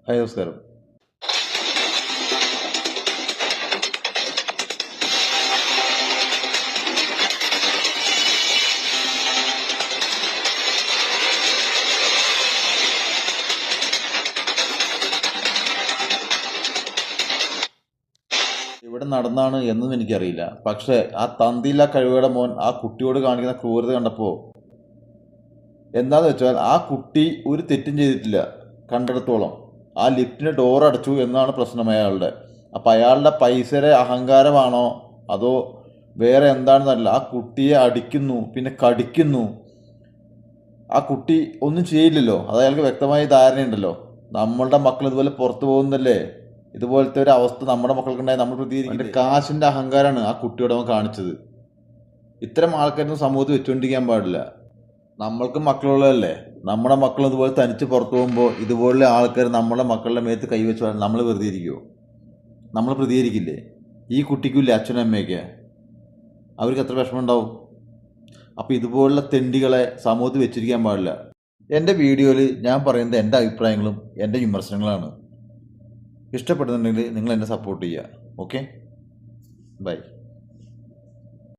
Hi, നമസ്കാരം. ഇവിടെ നടന്നാണ് എന്നൊന്നും എനിക്കറിയില്ല. പക്ഷേ ആ തന്തിയില്ല കഴിവുകളുടെ മോൻ ആ കുട്ടിയോട് കാണിക്കുന്ന ക്രൂരത കണ്ടപ്പോൾ എന്താന്ന് വെച്ചാൽ ആ കുട്ടി ഒരു തെറ്റും ചെയ്തിട്ടില്ല. കണ്ടിടത്തോളം ആ ലിഫ്റ്റിന് ഡോർ അടച്ചു എന്നാണ് പ്രശ്നം അയാളുടെ. അപ്പം അയാളുടെ പൈസയുടെ അഹങ്കാരമാണോ അതോ വേറെ എന്താണെന്നല്ല, ആ കുട്ടിയെ അടിക്കുന്നു, പിന്നെ കടിക്കുന്നു. ആ കുട്ടി ഒന്നും ചെയ്യില്ലല്ലോ, അത് അയാൾക്ക് വ്യക്തമായ ധാരണയുണ്ടല്ലോ. നമ്മളുടെ മക്കൾ ഇതുപോലെ പുറത്തു പോകുന്നല്ലേ, ഇതുപോലത്തെ ഒരു അവസ്ഥ നമ്മുടെ മക്കൾക്കുണ്ടായി നമ്മൾ പ്രതികരിക്കുന്നത്. കാശിൻ്റെ അഹങ്കാരമാണ് ആ കുട്ടിയോട് അവൻ കാണിച്ചത്. ഇത്തരം ആൾക്കാരൊന്നും സമൂഹത്തിൽ വെച്ചുകൊണ്ടിരിക്കാൻ പാടില്ല. നമ്മൾക്ക് മക്കളുള്ളതല്ലേ, നമ്മുടെ മക്കൾ ഇതുപോലെ തനിച്ച് പുറത്തു പോകുമ്പോൾ ഇതുപോലുള്ള ആൾക്കാർ നമ്മുടെ മക്കളുടെ മേത്ത് കൈവച്ച് നമ്മൾ വെറുതെ ഇരിക്കുമോ? നമ്മൾ പ്രതികരിക്കില്ലേ? ഈ കുട്ടിക്കില്ലേ അച്ഛനും അമ്മയൊക്കെ, അവർക്ക് എത്ര വിഷമം ഉണ്ടാവും? അപ്പോൾ ഇതുപോലുള്ള തെണ്ടികളെ സമൂഹത്തിൽ വെച്ചിരിക്കാൻ പാടില്ല. എൻ്റെ വീഡിയോയിൽ ഞാൻ പറയുന്നത് എൻ്റെ അഭിപ്രായങ്ങളും എൻ്റെ വിമർശനങ്ങളാണ്. ഇഷ്ടപ്പെടുന്നുണ്ടെങ്കിൽ നിങ്ങൾ എന്നെ സപ്പോർട്ട് ചെയ്യുക. Okay, by.